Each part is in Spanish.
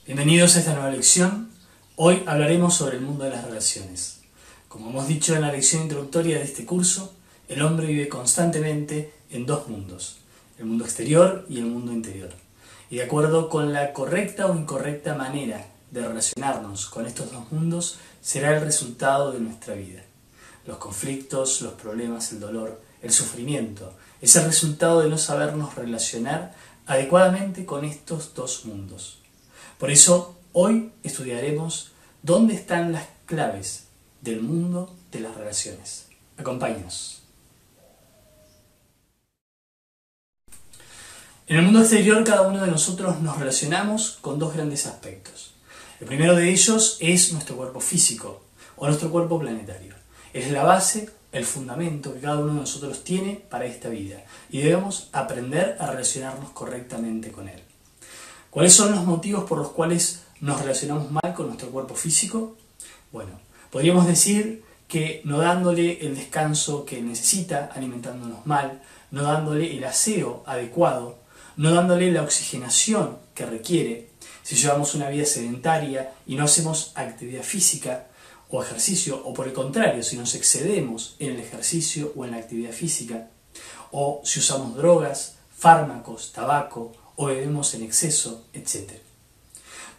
Bienvenidos a esta nueva lección. Hoy hablaremos sobre el mundo de las relaciones. Como hemos dicho en la lección introductoria de este curso, el hombre vive constantemente en dos mundos, el mundo exterior y el mundo interior. Y de acuerdo con la correcta o incorrecta manera de relacionarnos con estos dos mundos, será el resultado de nuestra vida. Los conflictos, los problemas, el dolor, el sufrimiento, es el resultado de no sabernos relacionar adecuadamente con estos dos mundos. Por eso, hoy estudiaremos dónde están las claves del mundo de las relaciones. Acompáñanos. En el mundo exterior, cada uno de nosotros nos relacionamos con dos grandes aspectos. El primero de ellos es nuestro cuerpo físico o nuestro cuerpo planetario. Es la base, el fundamento que cada uno de nosotros tiene para esta vida y debemos aprender a relacionarnos correctamente con él. ¿Cuáles son los motivos por los cuales nos relacionamos mal con nuestro cuerpo físico? Bueno, podríamos decir que no dándole el descanso que necesita, alimentándonos mal, no dándole el aseo adecuado, no dándole la oxigenación que requiere, si llevamos una vida sedentaria y no hacemos actividad física o ejercicio, o por el contrario, si nos excedemos en el ejercicio o en la actividad física, o si usamos drogas, fármacos, tabaco, o bebemos en exceso, etc.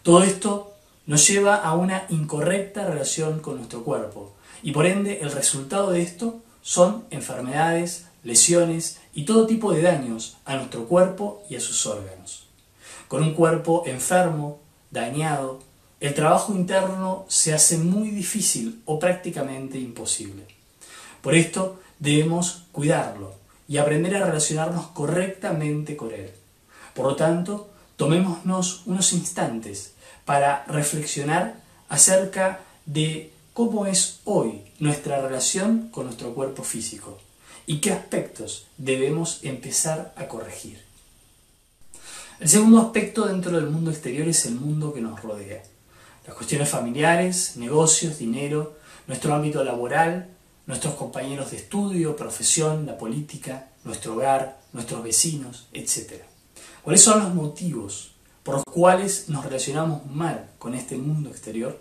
Todo esto nos lleva a una incorrecta relación con nuestro cuerpo y por ende el resultado de esto son enfermedades, lesiones y todo tipo de daños a nuestro cuerpo y a sus órganos. Con un cuerpo enfermo, dañado, el trabajo interno se hace muy difícil o prácticamente imposible. Por esto debemos cuidarlo y aprender a relacionarnos correctamente con él. Por lo tanto, tomémonos unos instantes para reflexionar acerca de cómo es hoy nuestra relación con nuestro cuerpo físico y qué aspectos debemos empezar a corregir. El segundo aspecto dentro del mundo exterior es el mundo que nos rodea. Las cuestiones familiares, negocios, dinero, nuestro ámbito laboral, nuestros compañeros de estudio, profesión, la política, nuestro hogar, nuestros vecinos, etc. ¿Cuáles son los motivos por los cuales nos relacionamos mal con este mundo exterior?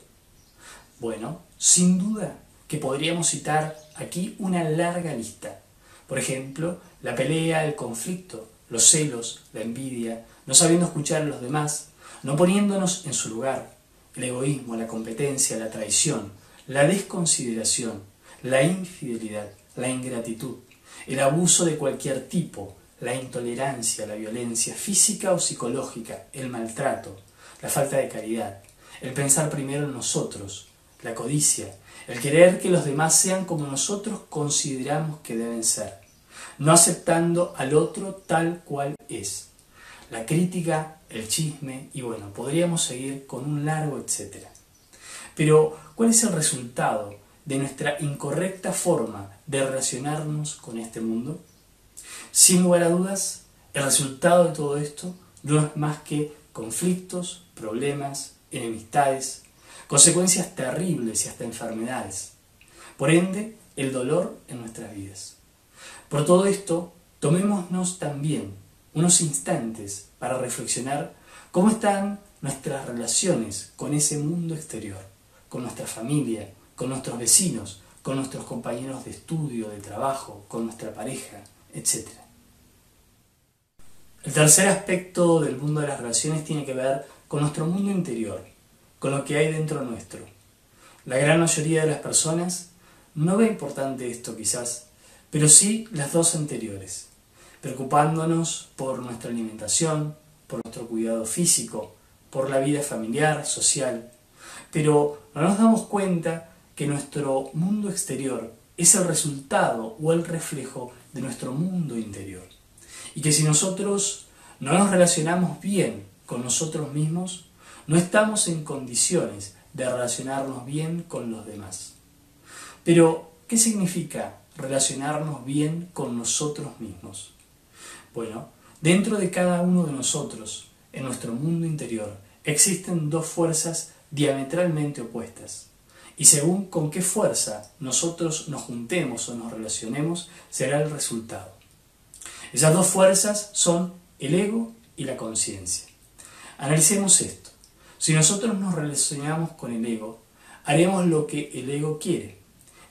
Bueno, sin duda que podríamos citar aquí una larga lista. Por ejemplo, la pelea, el conflicto, los celos, la envidia, no sabiendo escuchar a los demás, no poniéndonos en su lugar, el egoísmo, la competencia, la traición, la desconsideración, la infidelidad, la ingratitud, el abuso de cualquier tipo, la intolerancia, la violencia física o psicológica, el maltrato, la falta de caridad, el pensar primero en nosotros, la codicia, el querer que los demás sean como nosotros consideramos que deben ser, no aceptando al otro tal cual es, la crítica, el chisme y bueno, podríamos seguir con un largo etcétera. Pero, ¿cuál es el resultado de nuestra incorrecta forma de relacionarnos con este mundo? Sin lugar a dudas, el resultado de todo esto no es más que conflictos, problemas, enemistades, consecuencias terribles y hasta enfermedades. Por ende, el dolor en nuestras vidas. Por todo esto, tomémonos también unos instantes para reflexionar cómo están nuestras relaciones con ese mundo exterior, con nuestra familia, con nuestros vecinos, con nuestros compañeros de estudio, de trabajo, con nuestra pareja, etc. El tercer aspecto del mundo de las relaciones tiene que ver con nuestro mundo interior, con lo que hay dentro nuestro. La gran mayoría de las personas no ve importante esto quizás, pero sí las dos anteriores, preocupándonos por nuestra alimentación, por nuestro cuidado físico, por la vida familiar, social, pero no nos damos cuenta que nuestro mundo exterior es el resultado o el reflejo de nuestro mundo interior. Y que si nosotros no nos relacionamos bien con nosotros mismos, no estamos en condiciones de relacionarnos bien con los demás. Pero, ¿qué significa relacionarnos bien con nosotros mismos? Bueno, dentro de cada uno de nosotros, en nuestro mundo interior, existen dos fuerzas diametralmente opuestas. Y según con qué fuerza nosotros nos juntemos o nos relacionemos, será el resultado. Esas dos fuerzas son el ego y la conciencia. Analicemos esto. Si nosotros nos relacionamos con el ego, haremos lo que el ego quiere.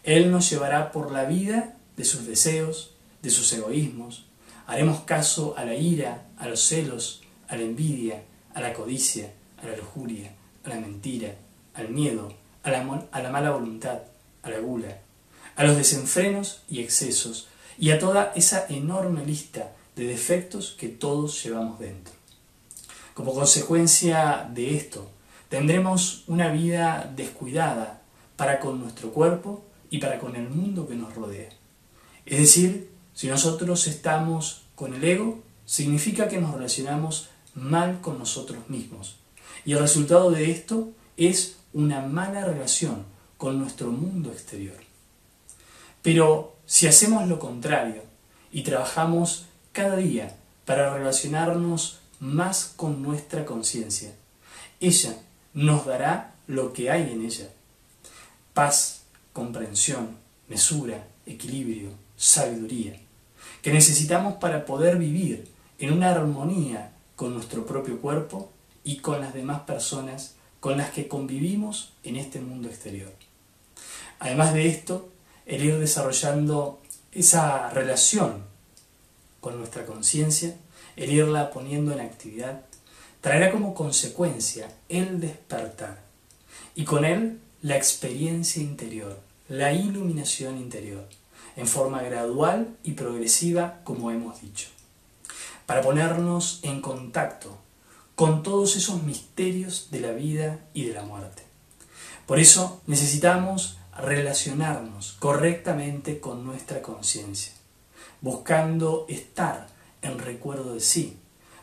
Él nos llevará por la vida de sus deseos, de sus egoísmos. Haremos caso a la ira, a los celos, a la envidia, a la codicia, a la lujuria, a la mentira, al miedo, a la mala voluntad, a la gula, a los desenfrenos y excesos, y a toda esa enorme lista de defectos que todos llevamos dentro. Como consecuencia de esto, tendremos una vida descuidada para con nuestro cuerpo y para con el mundo que nos rodea. Es decir, si nosotros estamos con el ego, significa que nos relacionamos mal con nosotros mismos. Y el resultado de esto es una mala relación con nuestro mundo exterior. Pero si hacemos lo contrario y trabajamos cada día para relacionarnos más con nuestra conciencia, ella nos dará lo que hay en ella: paz, comprensión, mesura, equilibrio, sabiduría, que necesitamos para poder vivir en una armonía con nuestro propio cuerpo y con las demás personas con las que convivimos en este mundo exterior. Además de esto, el ir desarrollando esa relación con nuestra conciencia, el irla poniendo en actividad, traerá como consecuencia el despertar y con él la experiencia interior, la iluminación interior, en forma gradual y progresiva, como hemos dicho, para ponernos en contacto con todos esos misterios de la vida y de la muerte. Por eso necesitamos relacionarnos correctamente con nuestra conciencia, buscando estar en recuerdo de sí,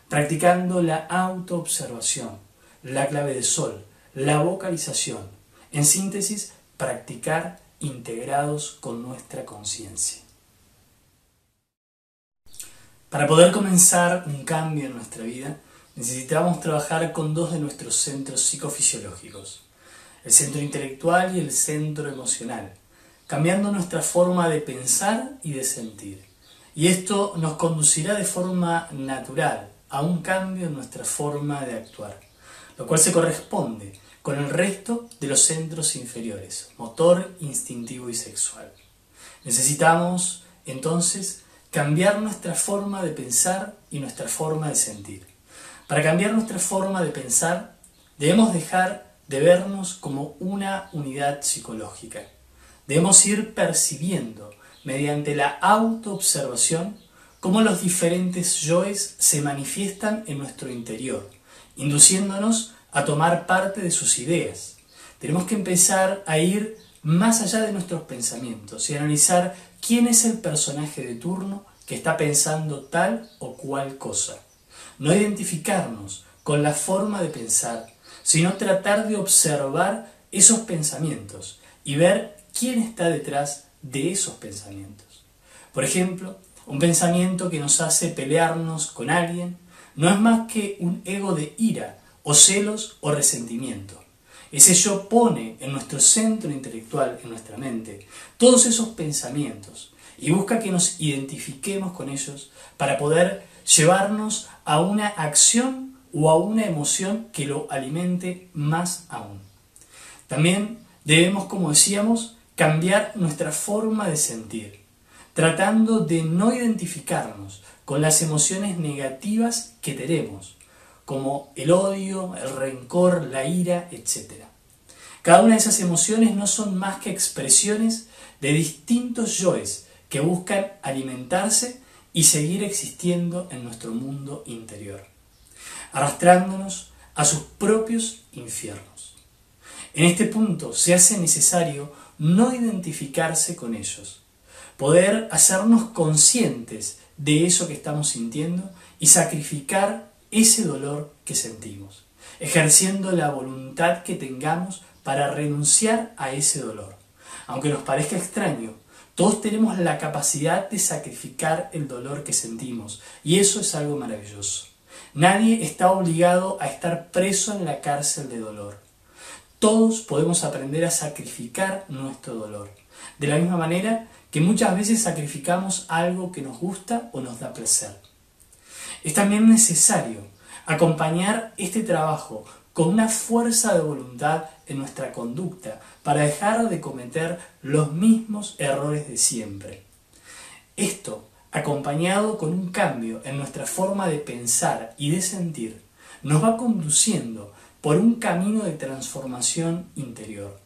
practicando la autoobservación, la clave de sol, la vocalización, en síntesis, practicar integrados con nuestra conciencia. Para poder comenzar un cambio en nuestra vida, necesitamos trabajar con dos de nuestros centros psicofisiológicos, el centro intelectual y el centro emocional, cambiando nuestra forma de pensar y de sentir. Y esto nos conducirá de forma natural a un cambio en nuestra forma de actuar, lo cual se corresponde con el resto de los centros inferiores, motor, instintivo y sexual. Necesitamos, entonces, cambiar nuestra forma de pensar y nuestra forma de sentir. Para cambiar nuestra forma de pensar, debemos dejar de vernos como una unidad psicológica. Debemos ir percibiendo, mediante la autoobservación, cómo los diferentes yoes se manifiestan en nuestro interior, induciéndonos a tomar parte de sus ideas. Tenemos que empezar a ir más allá de nuestros pensamientos y analizar quién es el personaje de turno que está pensando tal o cual cosa. No identificarnos con la forma de pensar, sino tratar de observar esos pensamientos y ver quién está detrás de esos pensamientos. Por ejemplo, un pensamiento que nos hace pelearnos con alguien no es más que un ego de ira, o celos o resentimiento. Ese yo pone en nuestro centro intelectual, en nuestra mente, todos esos pensamientos y busca que nos identifiquemos con ellos para poder llevarnos a una acción o a una emoción que lo alimente más aún. También debemos, como decíamos, cambiar nuestra forma de sentir, tratando de no identificarnos con las emociones negativas que tenemos, como el odio, el rencor, la ira, etc. Cada una de esas emociones no son más que expresiones de distintos yoes que buscan alimentarse y seguir existiendo en nuestro mundo interior, arrastrándonos a sus propios infiernos. En este punto se hace necesario no identificarse con ellos, poder hacernos conscientes de eso que estamos sintiendo y sacrificar ese dolor que sentimos, ejerciendo la voluntad que tengamos para renunciar a ese dolor. Aunque nos parezca extraño, todos tenemos la capacidad de sacrificar el dolor que sentimos, y eso es algo maravilloso. Nadie está obligado a estar preso en la cárcel de dolor. Todos podemos aprender a sacrificar nuestro dolor, de la misma manera que muchas veces sacrificamos algo que nos gusta o nos da placer. Es también necesario Acompañar este trabajo con una fuerza de voluntad en nuestra conducta para dejar de cometer los mismos errores de siempre. Esto, acompañado con un cambio en nuestra forma de pensar y de sentir, nos va conduciendo por un camino de transformación interior.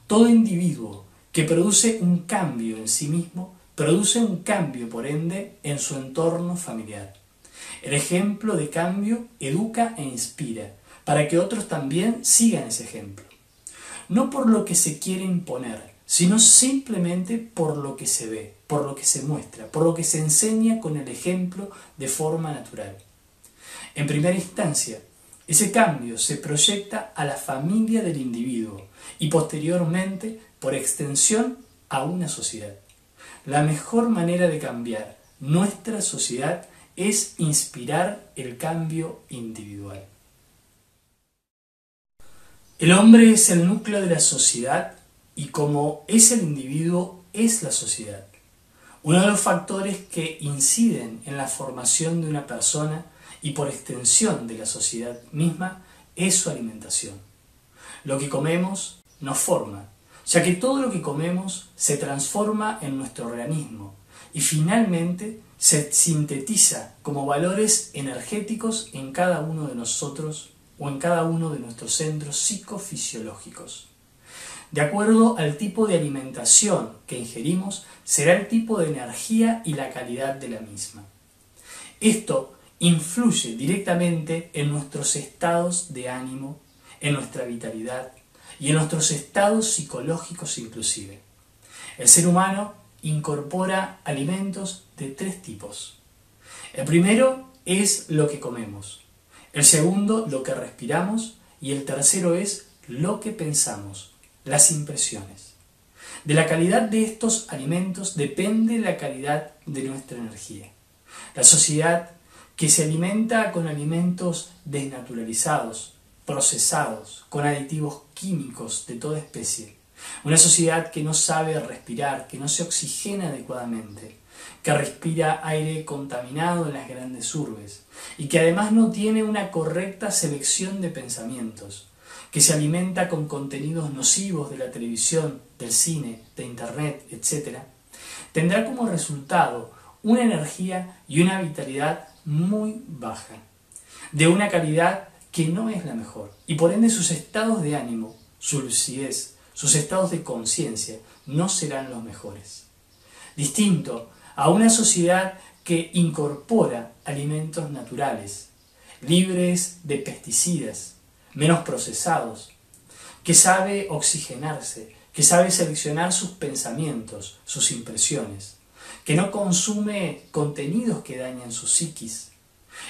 Todo individuo que produce un cambio en sí mismo, produce un cambio, por ende, en su entorno familiar. El ejemplo de cambio educa e inspira, para que otros también sigan ese ejemplo. No por lo que se quiere imponer, sino simplemente por lo que se ve, por lo que se muestra, por lo que se enseña con el ejemplo de forma natural. En primera instancia, ese cambio se proyecta a la familia del individuo y posteriormente, por extensión, a una sociedad. La mejor manera de cambiar nuestra sociedad es inspirar el cambio individual. El hombre es el núcleo de la sociedad y como es el individuo, es la sociedad. Uno de los factores que inciden en la formación de una persona y por extensión de la sociedad misma es su alimentación. Lo que comemos nos forma, ya que todo lo que comemos se transforma en nuestro organismo y finalmente se sintetiza como valores energéticos en cada uno de nosotros o en cada uno de nuestros centros psicofisiológicos. De acuerdo al tipo de alimentación que ingerimos, será el tipo de energía y la calidad de la misma. Esto influye directamente en nuestros estados de ánimo, en nuestra vitalidad y en nuestros estados psicológicos inclusive. El ser humano incorpora alimentos de 3 tipos. El primero es lo que comemos, el segundo lo que respiramos y el tercero es lo que pensamos, las impresiones. De la calidad de estos alimentos depende la calidad de nuestra energía. La sociedad que se alimenta con alimentos desnaturalizados, procesados, con aditivos químicos de toda especie. Una sociedad que no sabe respirar, que no se oxigena adecuadamente, que respira aire contaminado en las grandes urbes y que además no tiene una correcta selección de pensamientos, que se alimenta con contenidos nocivos de la televisión, del cine, de internet, etc., tendrá como resultado una energía y una vitalidad muy baja, de una calidad que no es la mejor, y por ende sus estados de ánimo, su lucidez, sus estados de conciencia no serán los mejores. Distinto a una sociedad que incorpora alimentos naturales, libres de pesticidas, menos procesados, que sabe oxigenarse, que sabe seleccionar sus pensamientos, sus impresiones, que no consume contenidos que dañan su psiquis.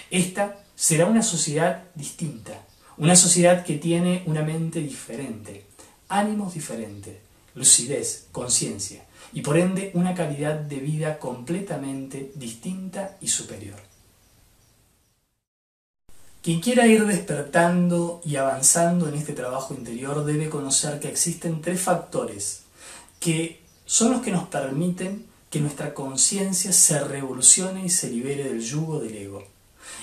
Esta será una sociedad distinta, una sociedad que tiene una mente diferente, ánimos diferentes, lucidez, conciencia y por ende una calidad de vida completamente distinta y superior. Quien quiera ir despertando y avanzando en este trabajo interior debe conocer que existen 3 factores que son los que nos permiten que nuestra conciencia se revolucione y se libere del yugo del ego.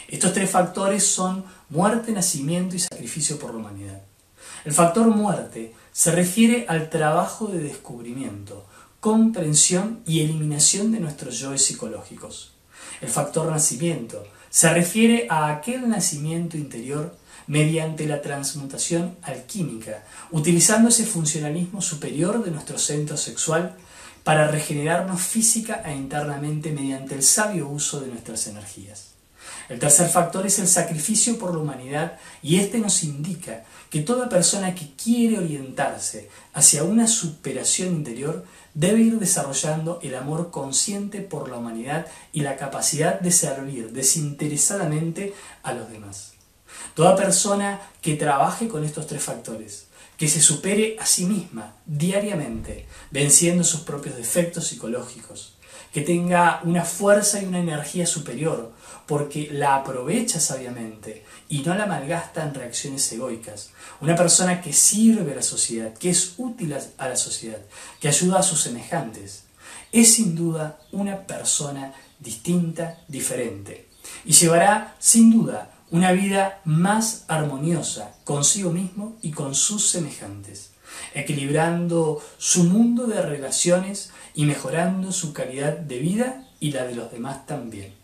Estos 3 factores son muerte, nacimiento y sacrificio por la humanidad. El factor muerte se refiere al trabajo de descubrimiento, comprensión y eliminación de nuestros yoes psicológicos. El factor nacimiento se refiere a aquel nacimiento interior mediante la transmutación alquímica, utilizando ese funcionalismo superior de nuestro centro sexual para regenerarnos física e internamente mediante el sabio uso de nuestras energías. El tercer factor es el sacrificio por la humanidad y este nos indica que toda persona que quiere orientarse hacia una superación interior debe ir desarrollando el amor consciente por la humanidad y la capacidad de servir desinteresadamente a los demás. Toda persona que trabaje con estos 3 factores, que se supere a sí misma diariamente, venciendo sus propios defectos psicológicos, que tenga una fuerza y una energía superior, porque la aprovecha sabiamente y no la malgasta en reacciones egoicas. Una persona que sirve a la sociedad, que es útil a la sociedad, que ayuda a sus semejantes, es sin duda una persona distinta, diferente, y llevará sin duda una vida más armoniosa consigo mismo y con sus semejantes, equilibrando su mundo de relaciones y mejorando su calidad de vida y la de los demás también.